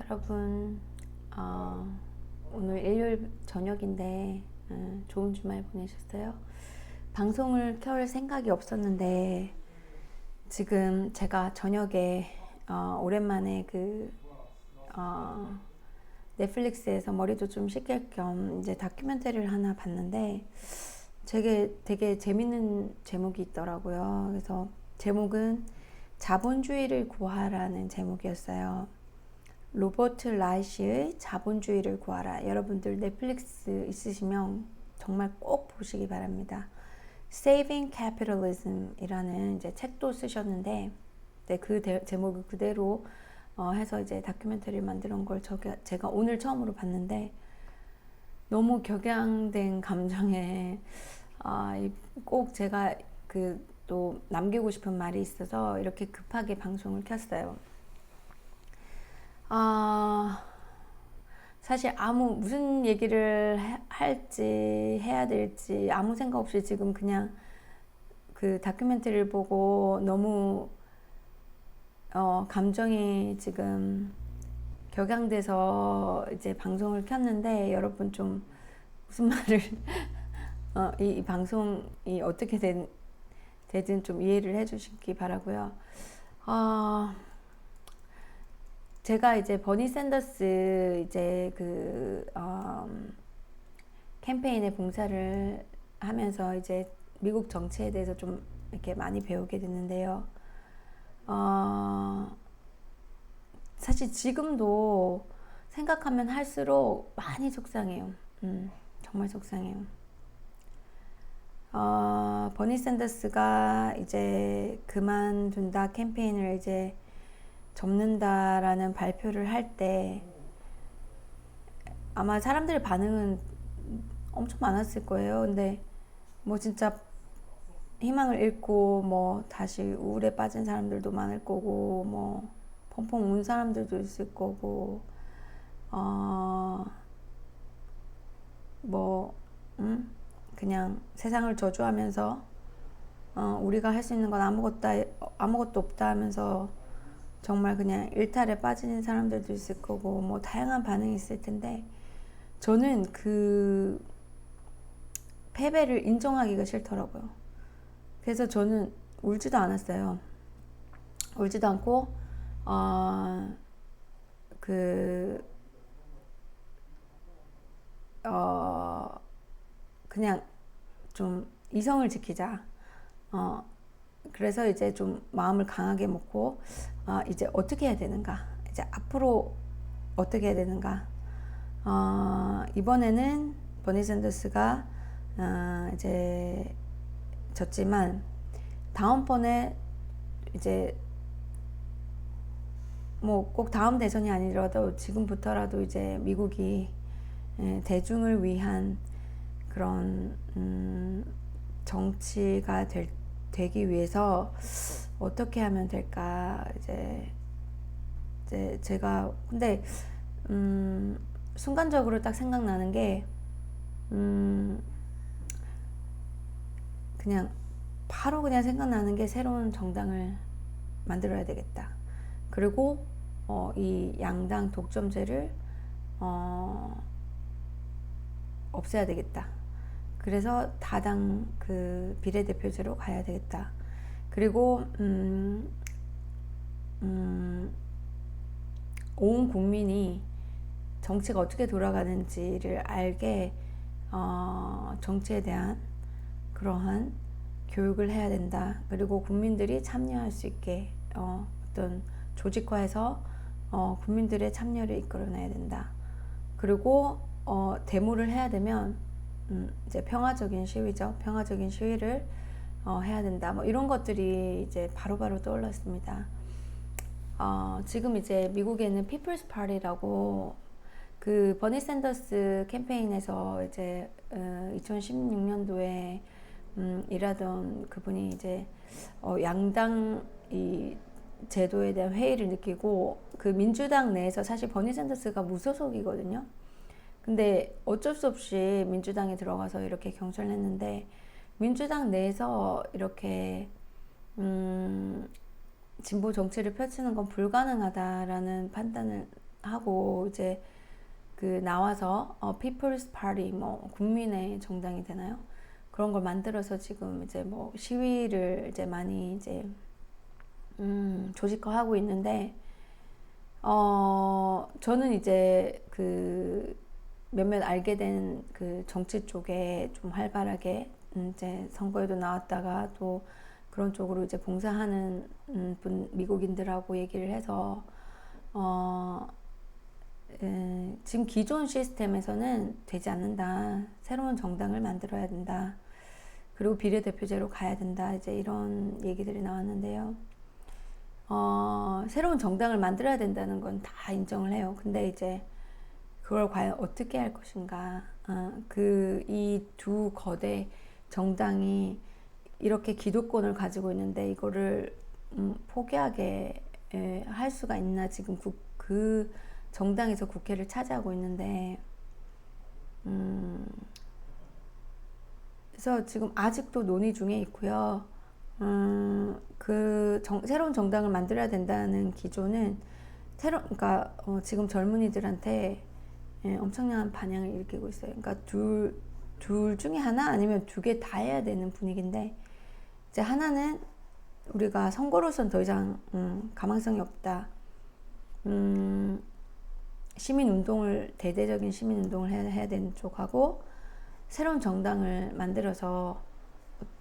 여러분, 오늘 일요일 저녁인데 좋은 주말 보내셨어요? 방송을 켤 생각이 없었는데 지금 제가 저녁에 오랜만에 넷플릭스에서 머리도 좀 식힐 겸 이제 다큐멘터리를 하나 봤는데 되게 재밌는 제목이 있더라고요. 그래서 제목은 자본주의를 구하라는 제목이었어요. 로버트 라이시의 자본주의를 구하라. 여러분들 넷플릭스 있으시면 정말 꼭 보시기 바랍니다. Saving Capitalism이라는 이제 책도 쓰셨는데 그 제목을 그대로 해서 이제 다큐멘터리를 만드는 걸 제가 오늘 처음으로 봤는데 너무 격양된 감정에 꼭 제가 또 남기고 싶은 말이 있어서 이렇게 급하게 방송을 켰어요. 사실 무슨 얘기를 할지 해야 될지 아무 생각 없이 지금 그냥 그 다큐멘터리를 보고 너무 감정이 지금 격양돼서 이제 방송을 켰는데 여러분 좀 무슨 말을 이 방송이 어떻게 되든 좀 이해를 해주시기 바라고요. 제가 이제 버니 샌더스 이제 캠페인에 봉사를 하면서 이제 미국 정치에 대해서 좀 이렇게 많이 배우게 됐는데요. 사실 지금도 생각하면 할수록 많이 속상해요. 정말 속상해요. 버니 샌더스가 이제 그만둔다 캠페인을 이제 접는다라는 발표를 할 때 아마 사람들의 반응은 엄청 많았을 거예요. 근데 뭐 진짜 희망을 잃고 뭐 다시 우울에 빠진 사람들도 많을 거고 뭐 펑펑 운 사람들도 있을 거고 그냥 세상을 저주하면서 우리가 할 수 있는 건 아무것도 없다 하면서 정말 그냥 일탈에 빠지는 사람들도 있을 거고 뭐 다양한 반응이 있을 텐데 저는 그 패배를 인정하기가 싫더라고요. 그래서 저는 울지도 않았어요. 울지도 않고 그냥 좀 이성을 지키자. 그래서 이제 좀 마음을 강하게 먹고 이제 어떻게 해야 되는가, 이제 앞으로 어떻게 해야 되는가. 이번에는 버니 샌더스가 이제 졌지만 다음번에 이제 뭐 꼭 다음 대선이 아니라도 지금부터라도 이제 미국이 대중을 위한 그런 정치가 되기 위해서 어떻게 하면 될까. 이제 제가 근데 순간적으로 딱 생각나는 게 그냥 바로 그냥 생각나는 게 새로운 정당을 만들어야 되겠다. 그리고 이 양당 독점제를 없애야 되겠다. 그래서 다당 비례대표제로 가야 되겠다. 그리고 온 국민이 정치가 어떻게 돌아가는지를 알게 정치에 대한 그러한 교육을 해야 된다. 그리고 국민들이 참여할 수 있게 어떤 조직화해서 국민들의 참여를 이끌어내야 된다. 그리고 데모를 해야 되면 이제 평화적인 시위죠. 평화적인 시위를 해야 된다. 뭐 이런 것들이 이제 바로바로 떠올랐습니다. 지금 이제 미국에는 피플스 파티라고 그 버니 샌더스 캠페인에서 이제 2016년도에 일하던 그분이 이제 양당 이 제도에 대한 회의를 느끼고 그 민주당 내에서 사실 버니 샌더스가 무소속이거든요. 근데 어쩔 수 없이 민주당에 들어가서 이렇게 경선을 했는데 민주당 내에서 이렇게 진보 정치를 펼치는 건 불가능하다라는 판단을 하고 이제 그 나와서 People's Party 뭐 국민의 정당이 되나요? 그런 걸 만들어서 지금 이제 뭐 시위를 이제 많이 이제 조직화하고 있는데 저는 이제 그 몇몇 알게 된 그 정치 쪽에 좀 활발하게 이제 선거에도 나왔다가 또 그런 쪽으로 이제 봉사하는 미국인들하고 얘기를 해서 지금 기존 시스템에서는 되지 않는다. 새로운 정당을 만들어야 된다. 그리고 비례대표제로 가야 된다. 이제 이런 얘기들이 나왔는데요. 새로운 정당을 만들어야 된다는 건 다 인정을 해요. 근데 이제 그걸 과연 어떻게 할 것인가. 이 두 거대 정당이 이렇게 기득권을 가지고 있는데 이거를 포기하게 할 수가 있나. 지금 그 정당에서 국회를 차지하고 있는데 그래서 지금 아직도 논의 중에 있고요. 새로운 정당을 만들어야 된다는 기조는 그러니까 지금 젊은이들한테 엄청난 반향을 일으키고 있어요. 그러니까 둘 중에 하나 아니면 두 개 다 해야 되는 분위기인데 이제 하나는 우리가 선거로선 더 이상 가망성이 없다. 대대적인 시민운동을 해야 되는 쪽하고 새로운 정당을 만들어서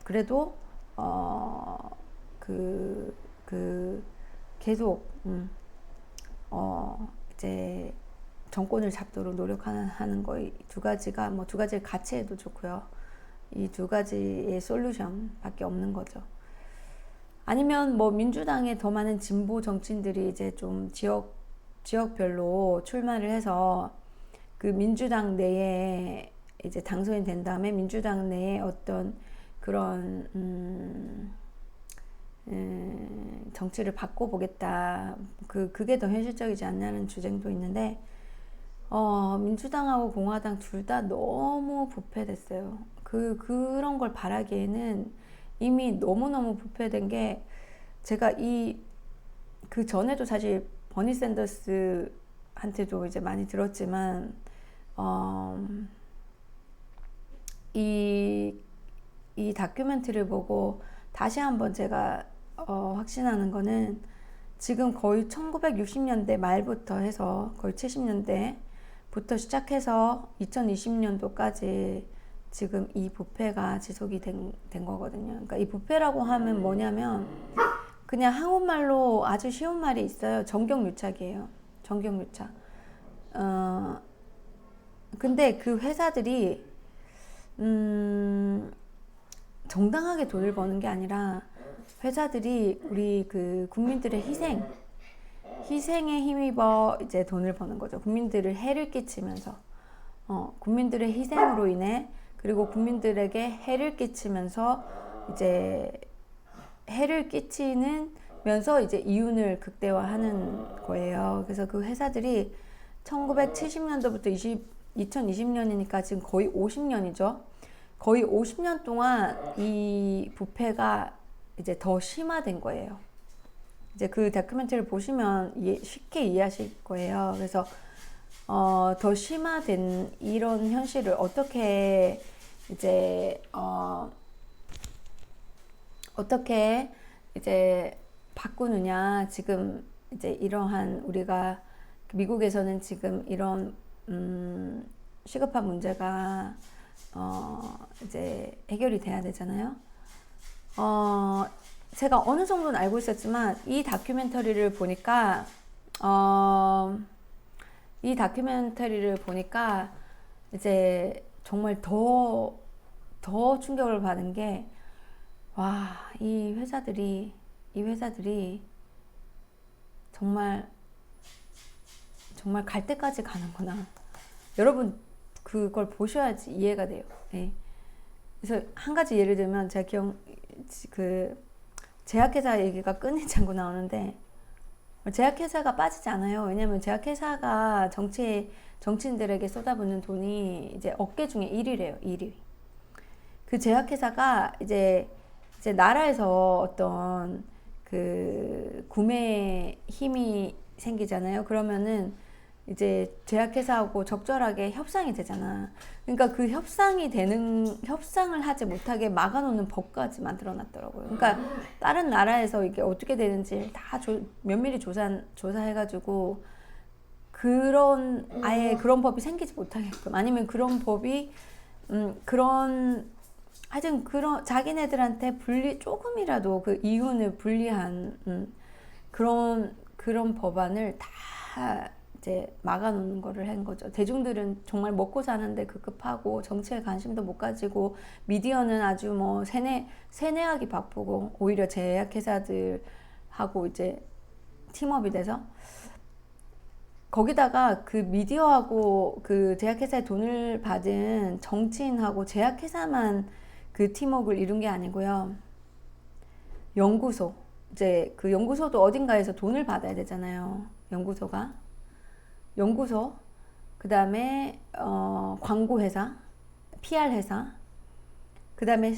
그래도 계속 이제 정권을 잡도록 노력하는 거 이 두 가지가 뭐 두 가지를 같이 해도 좋고요. 이 두 가지의 솔루션밖에 없는 거죠. 아니면 뭐 민주당에 더 많은 진보 정치인들이 이제 좀 지역별로 출마를 해서 그 민주당 내에 이제 당선이 된 다음에 민주당 내에 어떤 그런 정치를 바꿔보겠다. 그게 더 현실적이지 않냐는 주장도 있는데 민주당하고 공화당 둘 다 너무 부패됐어요. 그런 걸 바라기에는 이미 너무너무 부패된 게 제가 그 전에도 사실 버니 샌더스한테도 이제 많이 들었지만 이 다큐멘터리를 보고 다시 한번 제가 확신하는 거는 지금 거의 1960년대 말부터 해서 거의 70년대부터 시작해서 2020년도까지 지금 이 부패가 지속이 된 거거든요. 그러니까 이 부패라고 하면 뭐냐면 그냥 한국말로 아주 쉬운 말이 있어요. 정경유착이에요. 정경유착. 근데 그 회사들이 정당하게 돈을 버는 게 아니라 회사들이 우리 그 국민들의 희생에 힘입어 이제 돈을 버는 거죠. 국민들을 해를 끼치면서 국민들의 희생으로 인해 그리고 국민들에게 해를 끼치면서 이제 해를 끼치면서 이제 이윤을 극대화하는 거예요. 그래서 그 회사들이 1970년도부터 2020년이니까 지금 거의 50년이죠. 거의 50년 동안 이 부패가 이제 더 심화된 거예요. 이제 그 다큐멘터리를 보시면 쉽게 이해하실 거예요. 그래서 더 심화된 이런 현실을 어떻게 이제 어떻게 이제 바꾸느냐. 지금 이제 이러한 우리가 미국에서는 지금 이런 시급한 문제가 이제 해결이 돼야 되잖아요. 제가 어느 정도는 알고 있었지만 이 다큐멘터리를 보니까 이제 정말 더 충격을 받은 게 이 회사들이 정말 갈 때까지 가는구나. 여러분 그걸 보셔야지 이해가 돼요. 네. 그래서 한 가지 예를 들면 제가 제약회사 얘기가 끊이지 않고 나오는데 제약회사가 빠지지 않아요. 왜냐하면 제약회사가 정치인들에게 쏟아붓는 돈이 이제 업계 중에 1위래요. 1위. 그 제약회사가 이제 나라에서 어떤 그 구매 힘이 생기잖아요. 그러면은 이제 제약회사하고 적절하게 협상이 되잖아. 그러니까 그 협상을 하지 못하게 막아놓는 법까지 만들어놨더라고요. 그러니까 다른 나라에서 이게 어떻게 되는지 다 면밀히 조사해가지고 그런 아예 그런 법이 생기지 못하게끔, 아니면 그런 법이 그런 하여튼 그런 자기네들한테 조금이라도 그 이윤을 불리한 그런 법안을 다 이제 막아놓는 거를 한 거죠. 대중들은 정말 먹고 사는데 급급하고 정치에 관심도 못 가지고, 미디어는 아주 뭐 세뇌하기 바쁘고, 오히려 제약회사들하고 이제 팀업이 돼서, 거기다가 그 미디어하고 그 제약회사에 돈을 받은 정치인하고 제약회사만 그 팀워크를 이룬 게 아니고요. 연구소, 이제 그 연구소도 어딘가에서 돈을 받아야 되잖아요. 연구소, 그 다음에 광고회사, PR회사, 그 다음에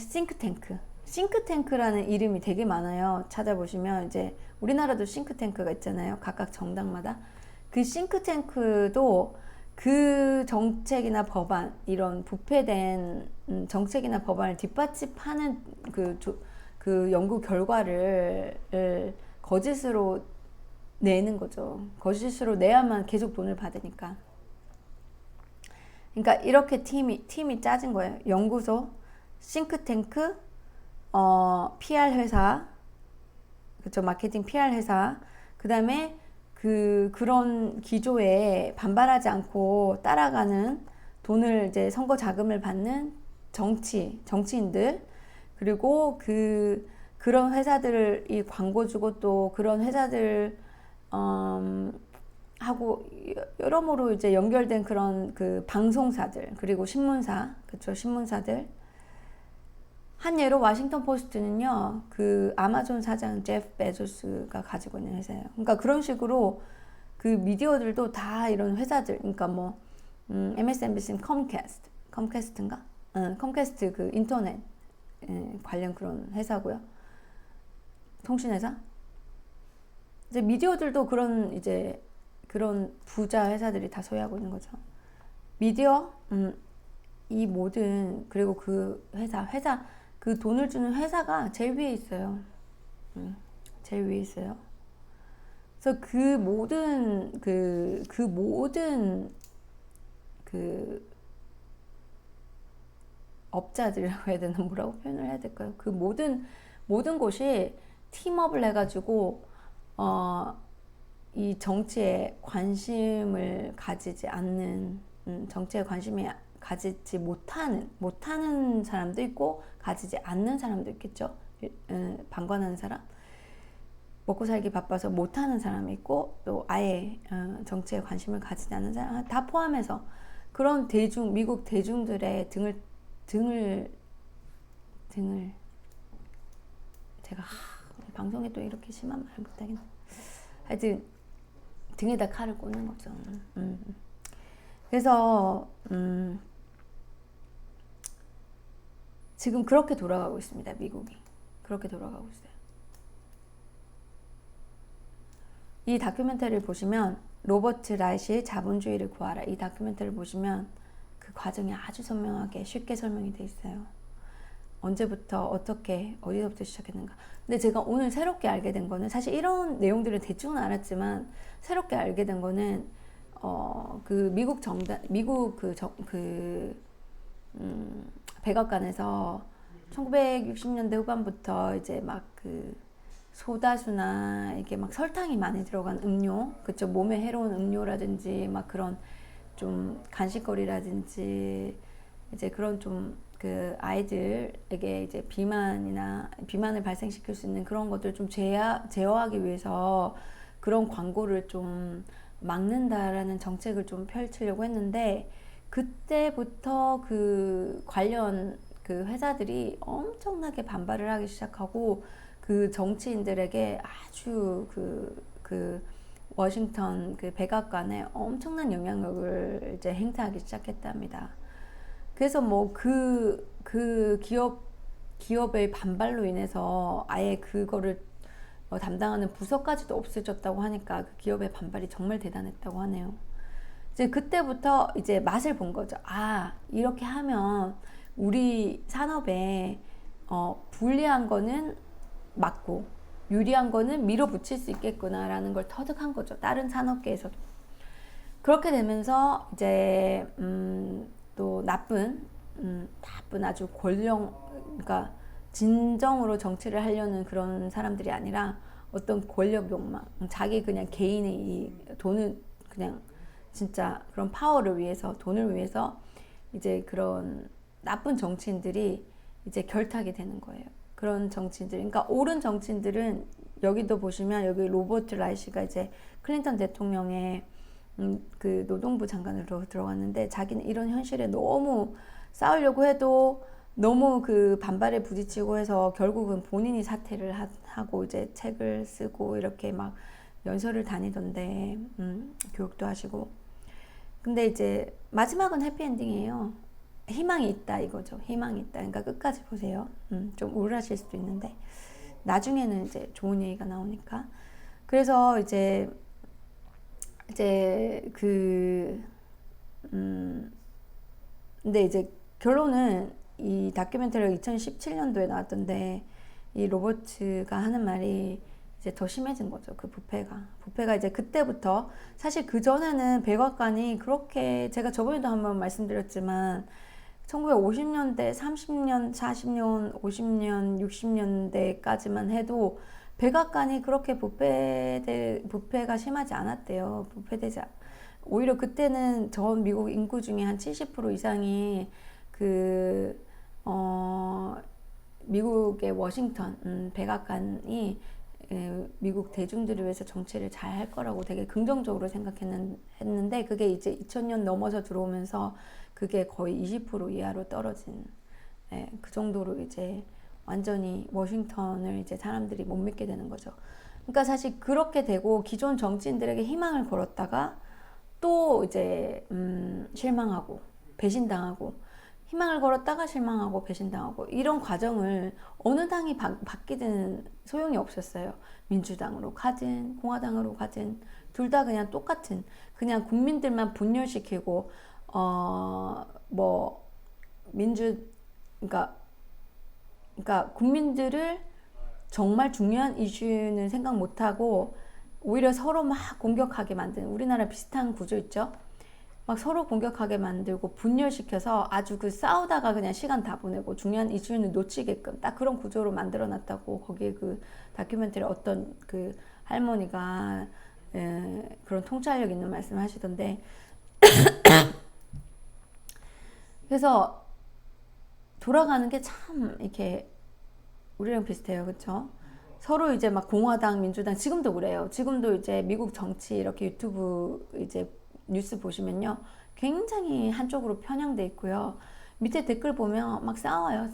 싱크탱크라는 이름이 되게 많아요. 찾아보시면 이제 우리나라도 싱크탱크가 있잖아요. 각각 정당마다. 그 싱크탱크도 그 정책이나 법안, 이런 부패된 정책이나 법안을 뒷받침하는 그 연구 결과를 거짓으로 내는 거죠. 거짓으로 내야만 계속 돈을 받으니까. 그러니까 이렇게 팀이 짜진 거예요. 연구소, 싱크탱크, PR 회사, 그쵸, 마케팅 PR 회사, 그 다음에 그런 기조에 반발하지 않고 따라가는, 돈을 이제 선거 자금을 받는 정치인들, 그리고 그런 회사들이 광고 주고, 또 그런 회사들 하고 여러모로 이제 연결된 그런 그 방송사들, 그리고 신문사들. 한 예로 워싱턴 포스트는요, 그 아마존 사장 제프 베조스가 가지고 있는 회사예요. 그러니까 그런 식으로 그 미디어들도 다 이런 회사들, 그러니까 뭐 MSNBC는 컴캐스트인가? 컴캐스트 그 인터넷 관련 그런 회사고요. 통신회사. 이제 미디어들도 그런 부자 회사들이 다 소유하고 있는 거죠. 미디어, 이 모든, 그리고 그 회사 그 돈을 주는 회사가 제일 위에 있어요. 제일 위에 있어요. 그래서 그 모든 업자들이라고 해야 되나, 뭐라고 표현을 해야 될까요? 그 모든 곳이 팀업을 해가지고 이 정치에 관심을 가지지 않는, 정치에 관심이 가지지 못하는 사람도 있고, 가지지 않는 사람도 있겠죠. 방관하는 사람, 먹고 살기 바빠서 못하는 사람이 있고, 또 아예 정치에 관심을 가지지 않는 사람 다 포함해서 그런 미국 대중들의 등을 제가 방송에 또 이렇게 심한 말 못하겠네. 하여튼 등에다 칼을 꽂는 거죠. 그래서 지금 그렇게 돌아가고 있습니다. 미국이 그렇게 돌아가고 있어요. 이 다큐멘터리를 보시면, 로버트 라이시의 자본주의를 구하라, 이 다큐멘터리를 보시면 그 과정이 아주 선명하게 쉽게 설명이 돼 있어요. 언제부터 어떻게 어디서부터 시작했는가. 근데 제가 오늘 새롭게 알게 된 거는, 사실 이런 내용들을 대충은 알았지만 새롭게 알게 된 거는 그 미국 백악관에서 1960년대 후반부터 이제 막 그 소다수나 이게 막 설탕이 많이 들어간 음료, 그쵸, 몸에 해로운 음료라든지 막 그런 좀 간식거리라든지, 이제 그런 좀 그 아이들에게 이제 비만을 발생시킬 수 있는 그런 것들 좀 제어하기 위해서 그런 광고를 좀 막는다라는 정책을 좀 펼치려고 했는데, 그때부터 그 관련 그 회사들이 엄청나게 반발을 하기 시작하고, 그 정치인들에게 아주 그 워싱턴 그 백악관에 엄청난 영향력을 이제 행사하기 시작했답니다. 그래서 뭐 그 기업의 반발로 인해서 아예 그거를 담당하는 부서까지도 없어졌다고 하니까, 그 기업의 반발이 정말 대단했다고 하네요. 이제 그때부터 이제 맛을 본 거죠. 아, 이렇게 하면 우리 산업에 불리한 거는 막고 유리한 거는 밀어붙일 수 있겠구나라는 걸 터득한 거죠. 다른 산업계에서도. 그렇게 되면서 이제 또 나쁜 아주 그러니까 진정으로 정치를 하려는 그런 사람들이 아니라 어떤 권력 욕망, 자기 그냥 개인의 이 돈을 그냥 진짜 그런 파워를 위해서, 돈을 위해서 이제 그런 나쁜 정치인들이 이제 결탁이 되는 거예요. 그런 정치인들, 그러니까 옳은 정치인들은 여기도 보시면 여기 로버트 라이시가 이제 클린턴 대통령의 그 노동부 장관으로 들어갔는데 자기는 이런 현실에 너무 싸우려고 해도 너무 그 반발에 부딪히고 해서 결국은 본인이 사퇴를 하고 이제 책을 쓰고 이렇게 막 연설을 다니던데 교육도 하시고. 근데 이제 마지막은 해피엔딩이에요. 희망이 있다 이거죠. 희망이 있다. 그러니까 끝까지 보세요. 좀 우울하실 수도 있는데 나중에는 이제 좋은 얘기가 나오니까. 그래서 이제 근데 이제 결론은 이 다큐멘터리가 2017년도에 나왔던데 이 로버트가 하는 말이 이제 더 심해진 거죠. 그 부패가 이제 그때부터 사실 그 전에는 백악관이 그렇게 제가 저번에도 한번 말씀드렸지만 1950년대, 30년, 40년, 50년, 60년대까지만 해도 백악관이 그렇게 부패가 심하지 않았대요. 오히려 그때는 전 미국 인구 중에 한 70% 이상이 미국의 워싱턴 백악관이 미국 대중들을 위해서 정치를 잘 할 거라고 되게 긍정적으로 생각했는데 그게 이제 2000년 넘어서 들어오면서 그게 거의 20% 이하로 떨어진 그 정도로 이제 완전히 워싱턴을 이제 사람들이 못 믿게 되는 거죠. 그러니까 사실 그렇게 되고 기존 정치인들에게 희망을 걸었다가 또 이제 실망하고 배신당하고 희망을 걸었다가 실망하고 배신당하고 이런 과정을 어느 당이 바뀌든 소용이 없었어요. 민주당으로 가든 공화당으로 가든 둘 다 그냥 똑같은 그냥 국민들만 분열시키고 그러니까 국민들을 정말 중요한 이슈는 생각 못하고 오히려 서로 막 공격하게 만드는 우리나라 비슷한 구조 있죠. 막 서로 공격하게 만들고 분열시켜서 아주 그 싸우다가 그냥 시간 다 보내고 중요한 이슈는 놓치게끔 딱 그런 구조로 만들어 놨다고 거기에 그 다큐멘터리 어떤 그 할머니가 그런 통찰력 있는 말씀을 하시던데 그래서 돌아가는 게 참 이렇게 우리랑 비슷해요. 그쵸? 서로 이제 막 공화당, 민주당 지금도 그래요. 지금도 이제 미국 정치 이렇게 유튜브 이제 뉴스 보시면요. 굉장히 한쪽으로 편향돼 있고요. 밑에 댓글 보면 막 싸워요.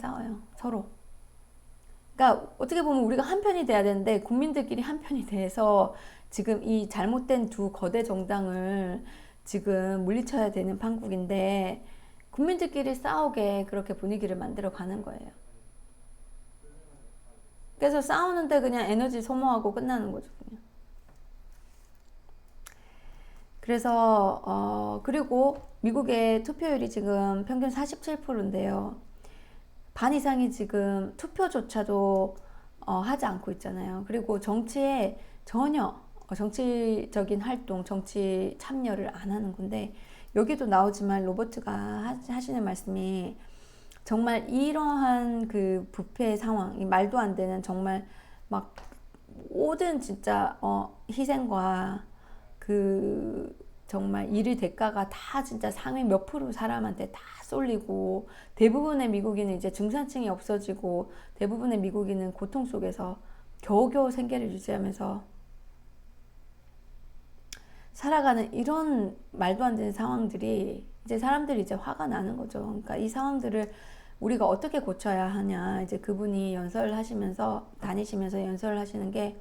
서로. 그러니까 어떻게 보면 우리가 한 편이 돼야 되는데 국민들끼리 한 편이 돼서 지금 이 잘못된 두 거대 정당을 지금 물리쳐야 되는 판국인데 국민들끼리 싸우게 그렇게 분위기를 만들어 가는 거예요. 그래서 싸우는데 그냥 에너지 소모하고 끝나는 거죠. 그냥. 그래서 그리고 미국의 투표율이 지금 평균 47%인데요. 반 이상이 지금 투표조차도 하지 않고 있잖아요. 그리고 정치에 전혀 정치적인 활동, 정치 참여를 안 하는 건데 여기도 나오지만 로버트가 하시는 말씀이 정말 이러한 그 부패 상황, 이 말도 안 되는 정말 막 모든 진짜 희생과 그 정말 일의 대가가 다 진짜 상위 몇 프로 사람한테 다 쏠리고 대부분의 미국인은 이제 중산층이 없어지고 대부분의 미국인은 고통 속에서 겨우겨우 생계를 유지하면서 살아가는 이런 말도 안 되는 상황들이 이제 사람들이 이제 화가 나는 거죠. 그러니까 이 상황들을 우리가 어떻게 고쳐야 하냐. 이제 그분이 연설을 하시면서 다니시면서 연설을 하시는 게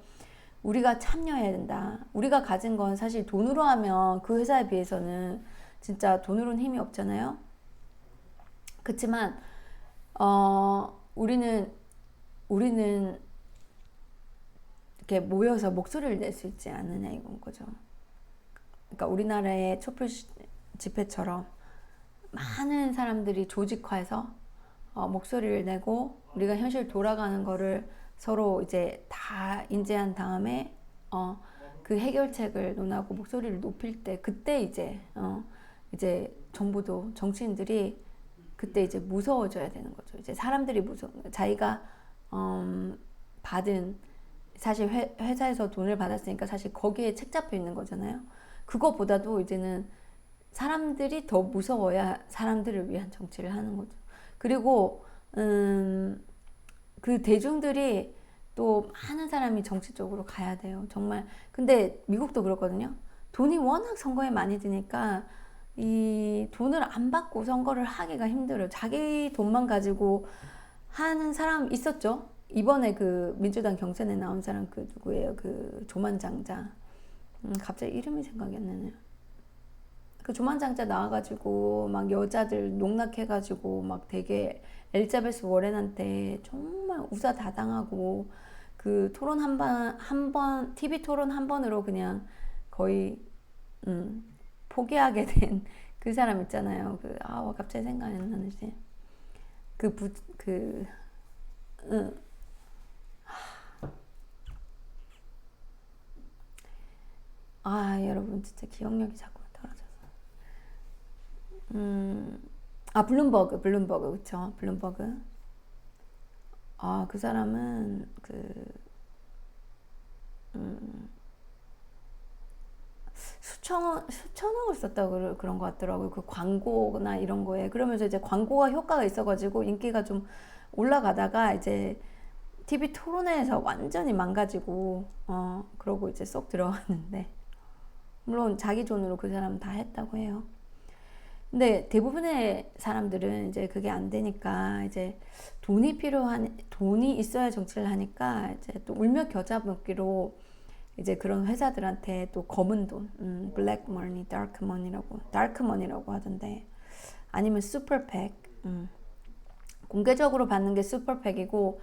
우리가 참여해야 된다. 우리가 가진 건 사실 돈으로 하면 그 회사에 비해서는 진짜 돈으로는 힘이 없잖아요. 그렇지만 우리는 이렇게 모여서 목소리를 낼 수 있지 않느냐 이건 거죠. 그러니까 우리나라의 촛불 집회처럼 많은 사람들이 조직화해서 목소리를 내고 우리가 현실 돌아가는 거를 서로 이제 다 인지한 다음에 그 해결책을 논하고 목소리를 높일 때 그때 이제 정부도 정치인들이 그때 이제 무서워져야 되는 거죠. 이제 사람들이 자기가 받은 사실 회사에서 돈을 받았으니까 사실 거기에 책 잡혀 있는 거잖아요. 그거보다도 이제는 사람들이 더 무서워야 사람들을 위한 정치를 하는 거죠. 그리고 그 대중들이 또 많은 사람이 정치 쪽으로 가야 돼요. 정말. 근데 미국도 그렇거든요. 돈이 워낙 선거에 많이 드니까 이 돈을 안 받고 선거를 하기가 힘들어요. 자기 돈만 가지고 하는 사람 있었죠. 이번에 그 민주당 경선에 나온 사람 그 누구예요? 그 조만장자. 갑자기 이름이 생각이 안 나네요. 그 조만장자 나와가지고 막 여자들 농락해가지고 막 되게 엘자베스 워렌한테 정말 우사 다 당하고 그 토론 한 번 TV 토론 한 번으로 그냥 거의 포기하게 된 그 사람 있잖아요. 갑자기 생각이 안 나는지 그 응. 여러분 진짜 기억력이 자꾸 떨어져서. 블룸버그, 그쵸? 블룸버그. 그 사람은 수천억을 썼다고 그런 것 같더라고요. 그 광고나 이런 거에. 그러면서 이제 광고가 효과가 있어가지고 인기가 좀 올라가다가 이제 TV 토론회에서 완전히 망가지고, 그러고 이제 쏙 들어갔는데. 물론 자기 돈으로 그 사람 다 했다고 해요. 근데 대부분의 사람들은 이제 그게 안 되니까 이제 돈이 있어야 정치를 하니까 이제 또 울며 겨자 먹기로 이제 그런 회사들한테 또 검은 돈, 블랙 머니, 다크 머니라고 하던데 아니면 슈퍼팩, 공개적으로 받는 게 슈퍼팩이고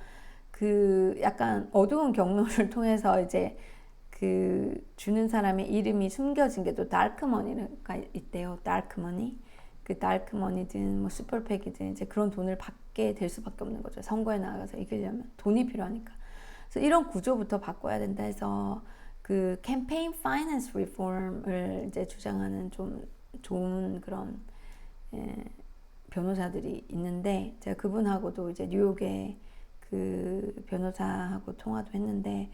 그 약간 어두운 경로를 통해서 이제 그 주는 사람의 이름이 숨겨진 게 또 다크머니가 있대요. 다크머니. 그 다크머니든 뭐 슈퍼팩이든 이제 그런 돈을 받게 될 수밖에 없는 거죠. 선거에 나가서 이기려면 돈이 필요하니까. 그래서 이런 구조부터 바꿔야 된다 해서 그 캠페인 파이낸스 리폼을 이제 주장하는 좀 좋은 그런 변호사들이 있는데 제가 그분하고도 이제 뉴욕에 그 변호사하고 통화도 했는데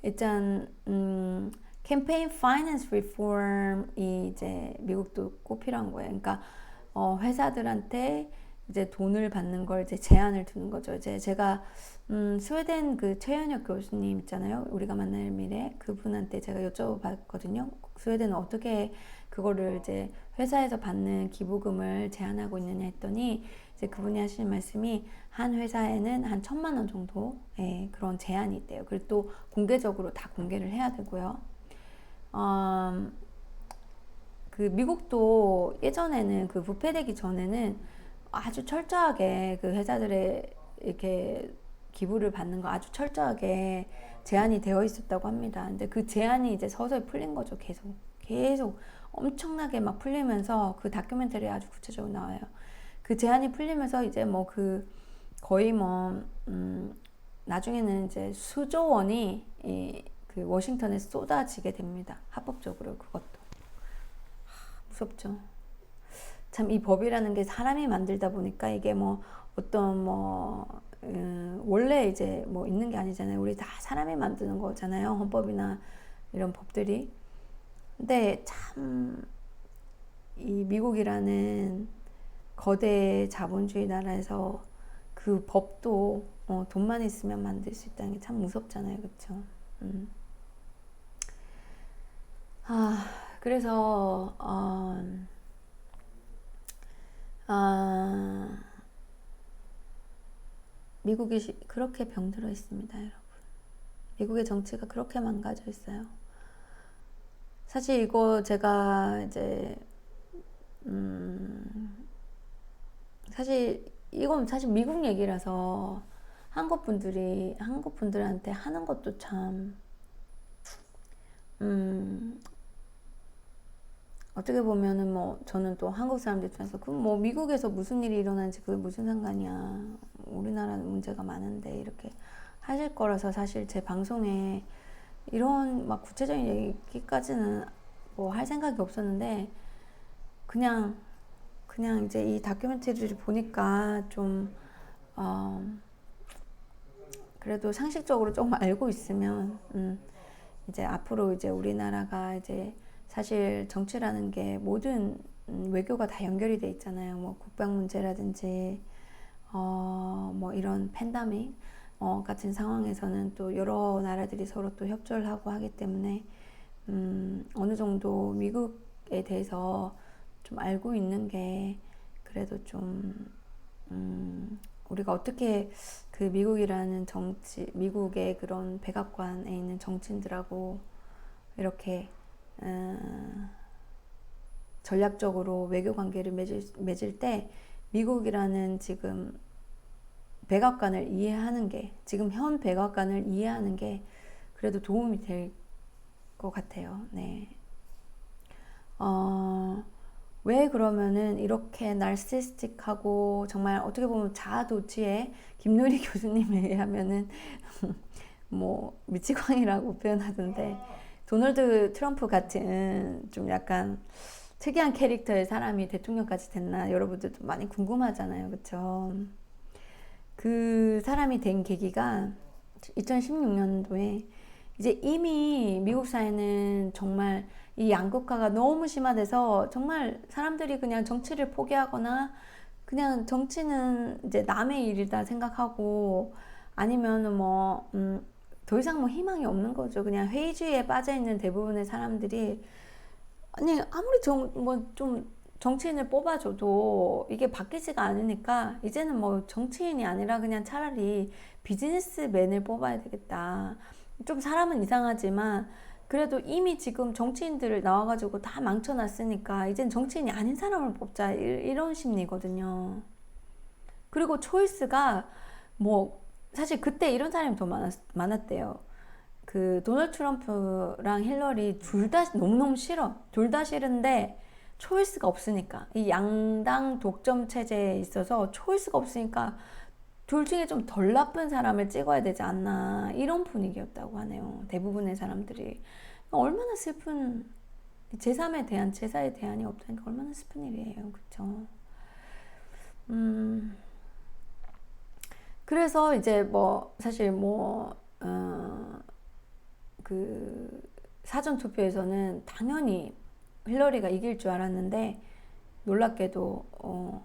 일단 캠페인 파이낸스 리폼이 이제 미국도 꼭 필요한 거예요. 그러니까 회사들한테 이제 돈을 받는 걸 이제 제한을 두는 거죠. 이제 제가 스웨덴 그 최현혁 교수님 있잖아요. 우리가 만날 미래 그분한테 제가 여쭤봤거든요. 스웨덴은 어떻게 그거를 이제 회사에서 받는 기부금을 제한하고 있느냐 했더니 이제 그분이 하시는 말씀이 한 회사에는 한 1,000만 원 정도의 그런 제한이 있대요. 그리고 또 공개적으로 다 공개를 해야 되고요. 그 미국도 예전에는 그 부패되기 전에는 아주 철저하게 그 회사들의 이렇게 기부를 받는 거 아주 철저하게 제한이 되어 있었다고 합니다. 근데 그 제한이 이제 서서히 풀린 거죠. 계속 엄청나게 막 풀리면서 그 다큐멘터리 아주 구체적으로 나와요. 그 제한이 풀리면서 이제 뭐 거의 나중에는 이제 수조 원이 그 워싱턴에 쏟아지게 됩니다. 합법적으로 그것도. 무섭죠. 참 이 법이라는 게 사람이 만들다 보니까 이게 뭐 어떤 원래 이제 뭐 있는 게 아니잖아요. 우리 다 사람이 만드는 거잖아요. 헌법이나 이런 법들이. 근데 참 이 미국이라는 거대 자본주의 나라에서 그 법도 돈만 있으면 만들 수 있다는 게 참 무섭잖아요. 그렇죠? 그래서 미국이 그렇게 병들어 있습니다, 여러분. 미국의 정치가 그렇게 망가져 있어요. 사실 이거 제가 이제 이건 사실 미국 얘기라서 한국 분들한테 하는 것도 참 어떻게 보면은 뭐 저는 또 한국 사람들 입장에서 그 뭐 미국에서 무슨 일이 일어나는지 그게 무슨 상관이야. 우리나라는 문제가 많은데 이렇게 하실 거라서 사실 제 방송에 이런 막 구체적인 얘기까지는 뭐 할 생각이 없었는데 그냥 이제 이 다큐멘터리를 보니까 좀 그래도 상식적으로 조금 알고 있으면 이제 앞으로 이제 우리나라가 이제 사실 정치라는 게 모든 외교가 다 연결이 돼 있잖아요. 뭐 국방 문제라든지 뭐 이런 팬데믹 같은 상황에서는 또 여러 나라들이 서로 또 협조를 하고 하기 때문에 어느 정도 미국에 대해서 좀 알고 있는 게 그래도 좀 우리가 어떻게 그 미국이라는 정치, 미국의 그런 백악관에 있는 정치인들하고 이렇게 전략적으로 외교 관계를 맺을 때 미국이라는 지금 백악관을 이해하는 게, 지금 현 백악관을 이해하는 게 그래도 도움이 될 것 같아요. 네. 왜 그러면은 이렇게 나르시스틱하고 정말 어떻게 보면 자아도취의 김누리 교수님에 의하면은 뭐 미치광이라고 표현하던데 도널드 트럼프 같은 좀 약간 특이한 캐릭터의 사람이 대통령까지 됐나 여러분들도 많이 궁금하잖아요. 그쵸? 그 사람이 된 계기가 2016년도에 이제 이미 미국 사회는 정말 이 양극화가 너무 심화돼서 정말 사람들이 그냥 정치를 포기하거나 그냥 정치는 이제 남의 일이다 생각하고 아니면은 뭐 더 이상 뭐 희망이 없는 거죠. 그냥 회의주의에 빠져 있는 대부분의 사람들이 아니 아무리 뭐 좀 정치인을 뽑아줘도 이게 바뀌지가 않으니까 이제는 뭐 정치인이 아니라 그냥 차라리 비즈니스맨을 뽑아야 되겠다. 좀 사람은 이상하지만 그래도 이미 지금 정치인들을 나와가지고 다 망쳐놨으니까 이젠 정치인이 아닌 사람을 뽑자 이런 심리거든요. 그리고 초이스가 뭐 사실 그때 이런 사람이 더 많았대요. 그 도널드 트럼프랑 힐러리 둘 다 너무너무 싫어. 둘 다 싫은데 초이스가 없으니까 이 양당 독점 체제에 있어서 초이스가 없으니까 둘 중에 좀 덜 나쁜 사람을 찍어야 되지 않나 이런 분위기였다고 하네요. 대부분의 사람들이 얼마나 슬픈 제3에 대한 제사에 대한이 없다니까 얼마나 슬픈 일이에요. 그쵸? 그래서 이제 뭐 사실 뭐 그 사전 투표에서는 당연히 힐러리가 이길 줄 알았는데 놀랍게도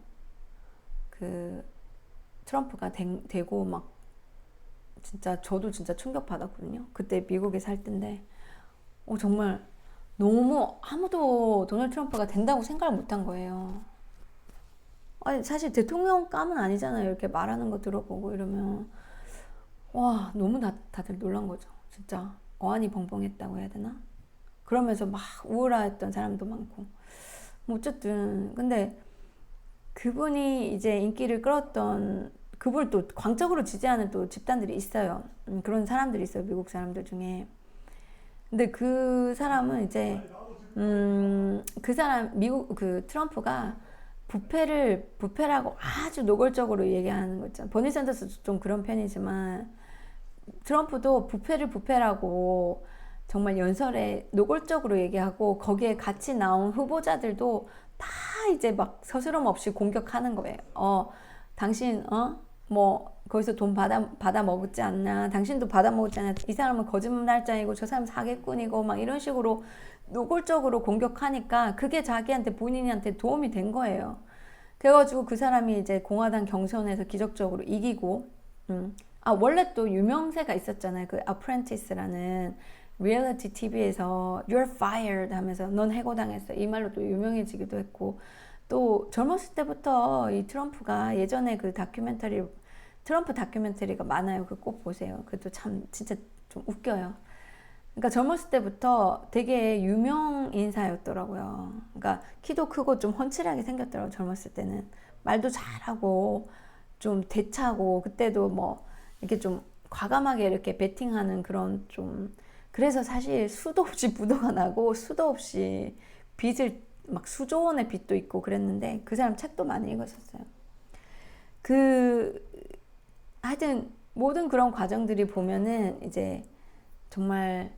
그 트럼프가 되고 막 진짜 저도 진짜 충격받았거든요. 그때 미국에 살 때인데 정말 너무 아무도 도널드 트럼프가 된다고 생각을 못한 거예요. 아니 사실 대통령감은 아니잖아요. 이렇게 말하는 거 들어보고 이러면 와 너무 다들 놀란 거죠. 진짜 어안이 벙벙했다고 해야 되나? 그러면서 막 우울해했던 사람도 많고 뭐 어쨌든 근데 그분이 이제 인기를 끌었던 그분을 또 광적으로 지지하는 또 집단들이 있어요. 그런 사람들이 있어요. 미국 사람들 중에. 근데 그 사람은 이제 그 사람 미국 그 트럼프가 부패라고 아주 노골적으로 얘기하는 거 있잖아요. 버니 샌더스도 좀 그런 편이지만 트럼프도 부패라고 정말 연설에 노골적으로 얘기하고 거기에 같이 나온 후보자들도 다 이제 막 서스럼 없이 공격하는 거예요. 당신 뭐 거기서 돈 받아 먹었지 않나? 당신도 받아 먹었지 않나? 이 사람은 거짓말장이고 저 사람은 사기꾼이고 막 이런 식으로 노골적으로 공격하니까 그게 자기한테 본인한테 도움이 된 거예요. 그래가지고 그 사람이 이제 공화당 경선에서 기적적으로 이기고 원래 또 유명세가 있었잖아요. 그 어프렌티스라는 리얼리티 TV에서 You're fired 하면서 넌 해고당했어. 이 말로 또 유명해지기도 했고 또 젊었을 때부터 이 트럼프가 예전에 그 트럼프 다큐멘터리가 많아요. 그 꼭 보세요. 그것도 참 진짜 좀 웃겨요. 그러니까 젊었을 때부터 되게 유명 인사였더라고요. 그러니까 키도 크고 좀 훤칠하게 생겼더라고요. 젊었을 때는 말도 잘하고 좀 대차고 그때도 뭐 이렇게 좀 과감하게 이렇게 베팅하는 그런 좀 그래서 사실 수도 없이 부도가 나고 수도 없이 빚을 막 수조 원의 빚도 있고 그랬는데 그 사람 책도 많이 읽었었어요. 하여튼 모든 그런 과정들이 보면은 이제 정말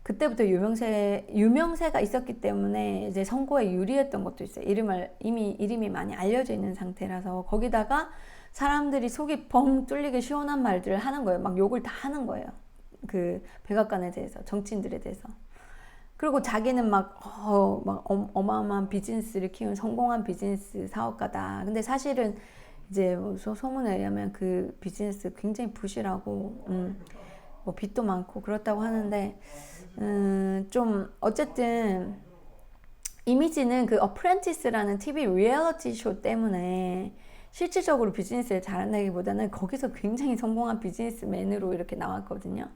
그때부터 유명세가 있었기 때문에 이제 선거에 유리했던 것도 있어요. 이름이 많이 알려져 있는 상태라서 거기다가 사람들이 속이 뻥 뚫리게 시원한 말들을 하는 거예요. 막 욕을 다 하는 거예요. 그 백악관에 대해서, 정치인들에 대해서. 그리고 자기는 막 어마어마한 비즈니스를 키운 성공한 비즈니스 사업가다. 근데 사실은 이제 소문에 의하면 그 비즈니스 굉장히 부실하고 뭐 빚도 많고 그렇다고 하는데 좀 어쨌든 이미지는 그 어프렌티스라는 TV 리얼리티 쇼 때문에 실질적으로 비즈니스를 잘한다기보다는 거기서 굉장히 성공한 비즈니스맨으로 이렇게 나왔거든요.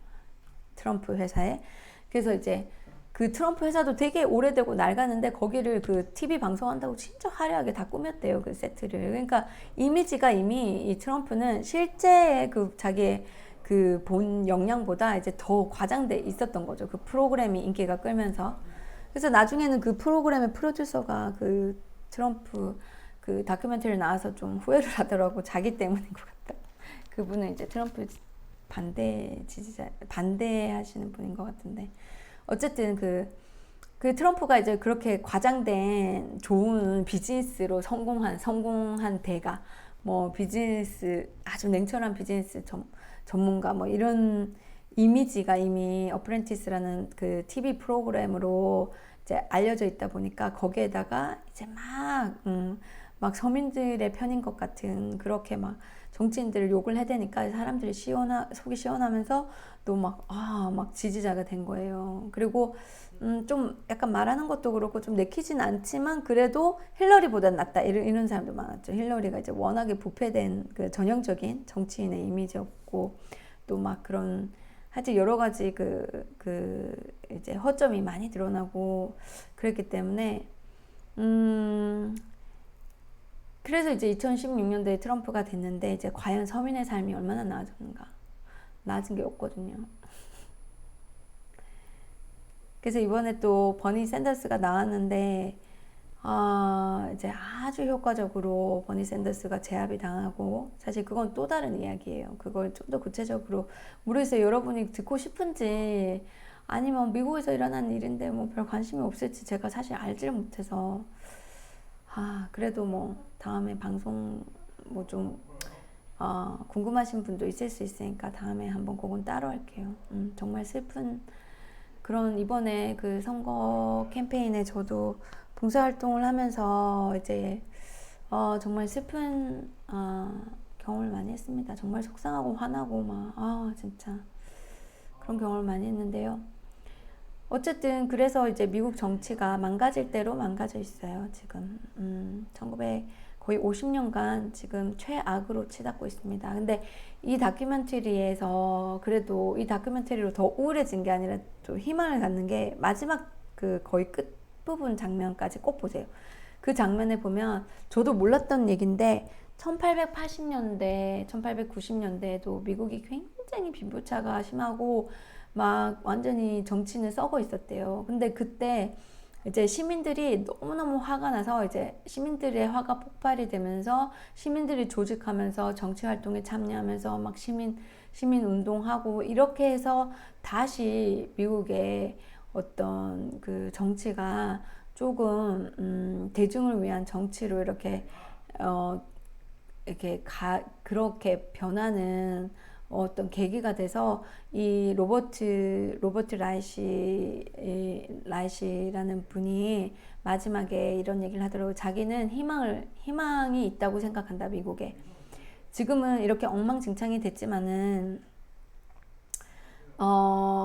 트럼프 회사에. 그래서 이제 그 트럼프 회사도 되게 오래되고 낡았는데 거기를 그 TV 방송한다고 진짜 화려하게 다 꾸몄대요. 그 세트를. 그러니까 이미지가 이미 이 트럼프는 실제 그 자기의 그 본 역량보다 이제 더 과장돼 있었던 거죠. 그 프로그램이 인기가 끌면서. 그래서 나중에는 그 프로그램의 프로듀서가 그 트럼프 그 다큐멘터리 나와서 좀 후회를 하더라고. 자기 때문인 것 같다. 그분은 이제 트럼프 반대하시는 분인 것 같은데. 어쨌든 그 트럼프가 이제 그렇게 과장된 좋은 비즈니스로 성공한 대가, 뭐 비즈니스, 아주 냉철한 비즈니스 전문가, 뭐 이런 이미지가 이미 어프렌티스라는 그 TV 프로그램으로 이제 알려져 있다 보니까 거기에다가 이제 막 서민들의 편인 것 같은 그렇게 막 정치인들을 욕을 해대니까 사람들이 속이 시원하면서 또 막 지지자가 된 거예요. 그리고 좀 약간 말하는 것도 그렇고 좀 내키진 않지만 그래도 힐러리보다 낫다 이런 사람도 많았죠. 힐러리가 이제 워낙에 부패된 그 전형적인 정치인의 이미지였고 또 막 그런 하여튼 여러 가지 이제 허점이 많이 드러나고 그랬기 때문에 그래서 이제 2016년도에 트럼프가 됐는데 이제 과연 서민의 삶이 얼마나 나아졌는가? 나아진 게 없거든요. 그래서 이번에 또 버니 샌더스가 나왔는데 이제 아주 효과적으로 버니 샌더스가 제압이 당하고 사실 그건 또 다른 이야기예요. 그걸 좀 더 구체적으로 모르겠어요. 여러분이 듣고 싶은지 아니면 미국에서 일어난 일인데 뭐 별 관심이 없을지 제가 사실 알지를 못해서 그래도 뭐 다음에 방송 뭐 좀 궁금하신 분도 있을 수 있으니까 다음에 한번 그건 따로 할게요. 정말 슬픈 그런 이번에 그 선거 캠페인에 저도 봉사활동을 하면서 이제 정말 슬픈 경험을 많이 했습니다. 정말 속상하고 화나고 진짜 그런 경험을 많이 했는데요. 어쨌든 그래서 이제 미국 정치가 망가질 대로 망가져 있어요. 지금 거의 50년간 지금 최악으로 치닫고 있습니다. 근데 이 다큐멘터리에서 그래도 이 다큐멘터리로 더 우울해진 게 아니라 또 희망을 갖는 게 마지막 그 거의 끝부분 장면까지 꼭 보세요. 그 장면에 보면 저도 몰랐던 얘기인데 1880년대, 1890년대에도 미국이 굉장히 빈부차가 심하고 막 완전히 정치는 썩어 있었대요. 근데 그때 이제 시민들이 너무너무 화가 나서 이제 시민들의 화가 폭발이 되면서 시민들이 조직하면서 정치 활동에 참여하면서 막 시민 운동하고 이렇게 해서 다시 미국의 어떤 그 정치가 조금 대중을 위한 정치로 이렇게 그렇게 변하는 어떤 계기가 돼서 이 로버트 라이시라는 분이 마지막에 이런 얘기를 하더라고요. 자기는 희망이 있다고 생각한다, 미국에. 지금은 이렇게 엉망진창이 됐지만은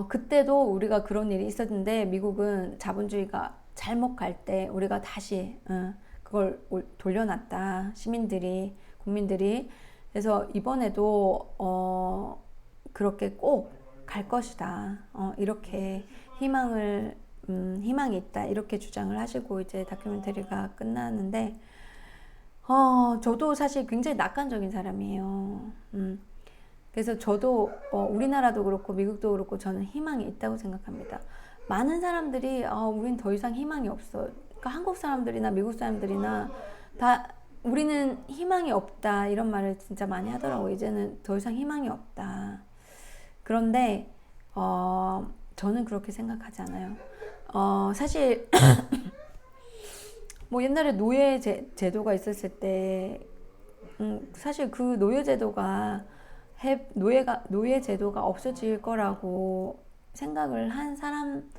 그때도 우리가 그런 일이 있었는데 미국은 자본주의가 잘못 갈 때 우리가 다시 그걸 돌려놨다. 국민들이. 그래서 이번에도 그렇게 꼭 갈 것이다. 이렇게 희망이 있다. 이렇게 주장을 하시고 이제 다큐멘터리가 끝나는데 저도 사실 굉장히 낙관적인 사람이에요. 그래서 저도 우리나라도 그렇고 미국도 그렇고 저는 희망이 있다고 생각합니다. 많은 사람들이 우린 더 이상 희망이 없어. 그러니까 한국 사람들이나 미국 사람들이나 다 우리는 희망이 없다 이런 말을 진짜 많이 하더라고. 이제는 더 이상 희망이 없다. 그런데 저는 그렇게 생각하지 않아요. 사실 뭐 옛날에 노예 제도가 있었을 때 사실 그 노예 제도가 노예 제도가 없어질 거라고 생각을 한 사람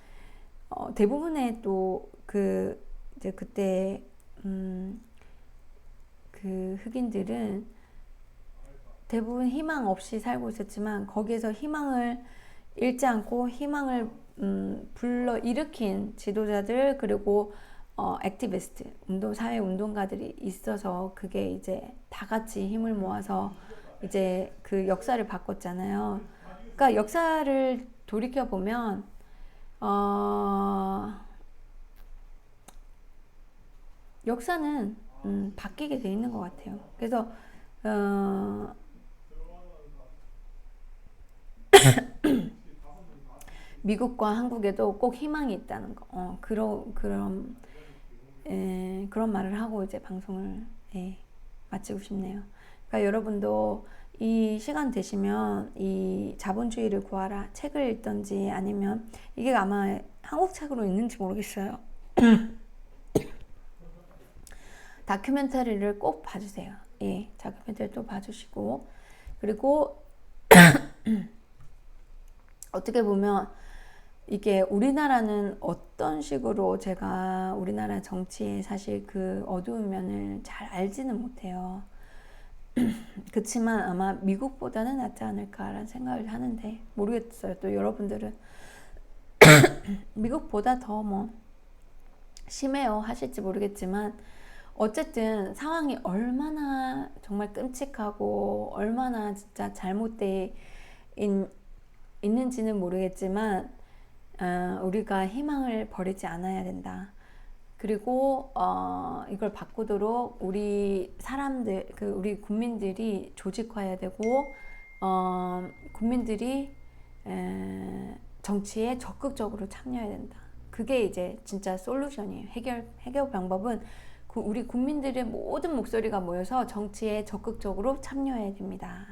대부분의 또 그 이제 그때 그 흑인들은 대부분 희망 없이 살고 있었지만 거기에서 희망을 잃지 않고 희망을 불러 일으킨 지도자들 그리고 액티비스트 사회 운동가들이 있어서 그게 이제 다 같이 힘을 모아서 이제 그 역사를 바꿨잖아요. 그러니까 역사를 돌이켜 보면 역사는 바뀌게 돼 있는 것 같아요. 그래서 미국과 한국에도 꼭 희망이 있다는 거. 그런 말을 하고 이제 방송을 마치고 싶네요. 그러니까 여러분도 이 시간 되시면 이 자본주의를 구하라 책을 읽던지 아니면 이게 아마 한국 책으로 있는지 모르겠어요. 다큐멘터리를 꼭 봐주세요. 예, 다큐멘터리 또 봐주시고 그리고 어떻게 보면 이게 우리나라는 어떤 식으로 제가 우리나라 정치의 사실 그 어두운 면을 잘 알지는 못해요. 그렇지만 아마 미국보다는 낫지 않을까라는 생각을 하는데 모르겠어요. 또 여러분들은 미국보다 더 뭐 심해요 하실지 모르겠지만 어쨌든 상황이 얼마나 정말 끔찍하고 얼마나 진짜 잘못돼 있는지는 모르겠지만 우리가 희망을 버리지 않아야 된다. 그리고 이걸 바꾸도록 우리 사람들, 우리 국민들이 조직화해야 되고 국민들이 정치에 적극적으로 참여해야 된다. 그게 이제 진짜 솔루션이에요. 해결 방법은 우리 국민들의 모든 목소리가 모여서 정치에 적극적으로 참여해야 됩니다.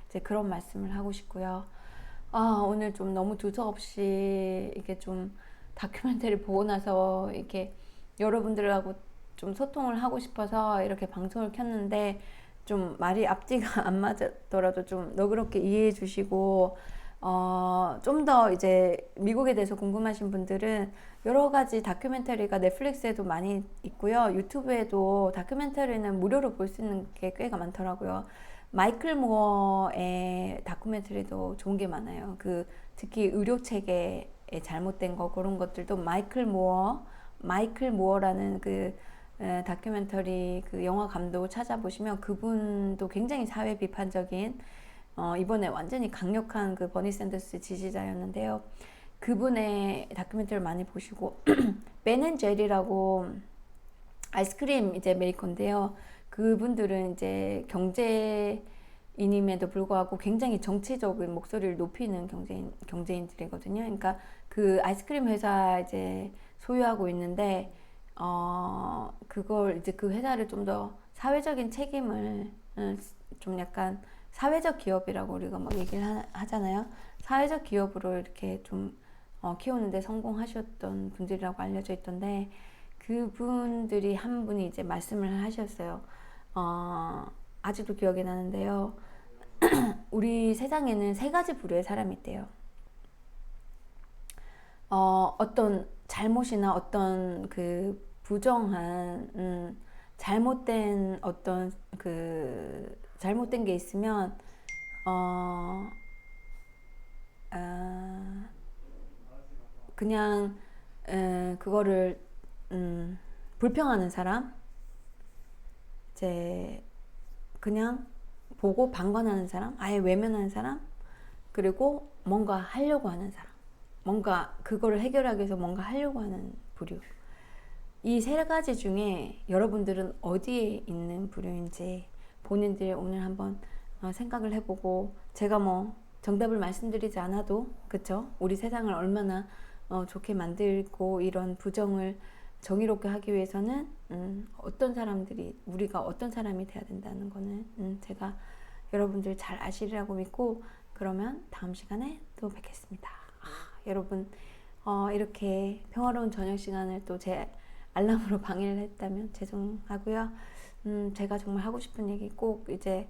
이제 그런 말씀을 하고 싶고요. 오늘 좀 너무 두서없이 이게 좀 다큐멘터리 보고 나서 이렇게 여러분들하고 좀 소통을 하고 싶어서 이렇게 방송을 켰는데 좀 말이 앞뒤가 안 맞더라도 좀 너그럽게 이해해 주시고 좀 더 이제 미국에 대해서 궁금하신 분들은 여러 가지 다큐멘터리가 넷플릭스에도 많이 있고요. 유튜브에도 다큐멘터리는 무료로 볼 수 있는 게 꽤가 많더라고요. 마이클 무어의 다큐멘터리도 좋은 게 많아요. 특히 의료 체계에 잘못된 거 그런 것들도 마이클 무어라는 다큐멘터리 영화 감독 찾아보시면 그분도 굉장히 사회 비판적인 이번에 완전히 강력한 버니 샌더스 지지자였는데요. 그분의 다큐멘터리를 많이 보시고 벤 앤 제리라고 아이스크림 이제 메이커인데요. 그분들은 이제 경제인임에도 불구하고 굉장히 정치적인 목소리를 높이는 경제인들이거든요. 그러니까 그 아이스크림 회사 이제 소유하고 있는데 그걸 이제 그 회사를 좀 더 사회적인 책임을 좀 약간 사회적 기업이라고 우리가 막 얘기를 하잖아요. 사회적 기업으로 이렇게 좀 키우는데 성공하셨던 분들이라고 알려져 있던데 그분들이 한 분이 이제 말씀을 하셨어요. 아직도 기억이 나는데요. 우리 세상에는 세 가지 부류의 사람이 있대요. 어떤 잘못이나 어떤 부정한 잘못된 어떤 잘못된 게 있으면 그냥 그거를 불평하는 사람, 이제 그냥 보고 방관하는 사람, 아예 외면하는 사람, 그리고 뭔가 하려고 하는 사람, 뭔가 그거를 해결하기 위해서 뭔가 하려고 하는 부류. 이 세 가지 중에 여러분들은 어디에 있는 부류인지 본인들 오늘 한번 생각을 해보고, 제가 뭐 정답을 말씀드리지 않아도 그쵸? 우리 세상을 얼마나 좋게 만들고 이런 부정을 정의롭게 하기 위해서는 어떤 사람들이 우리가 어떤 사람이 돼야 된다는 거는 제가 여러분들 잘 아시리라고 믿고 그러면 다음 시간에 또 뵙겠습니다. 여러분 이렇게 평화로운 저녁 시간을 또 제 알람으로 방해를 했다면 죄송하고요. 제가 정말 하고 싶은 얘기 꼭 이제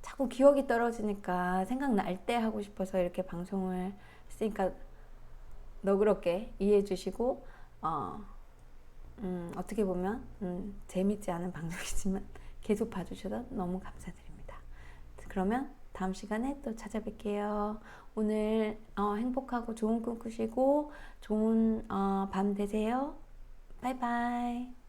자꾸 기억이 떨어지니까 생각날 때 하고 싶어서 이렇게 방송을 했으니까 너그럽게 이해해 주시고 어떻게 보면 재밌지 않은 방송이지만 계속 봐주셔서 너무 감사드립니다. 그러면 다음 시간에 또 찾아뵐게요. 오늘 행복하고 좋은 꿈 꾸시고 좋은 밤 되세요. 바이바이.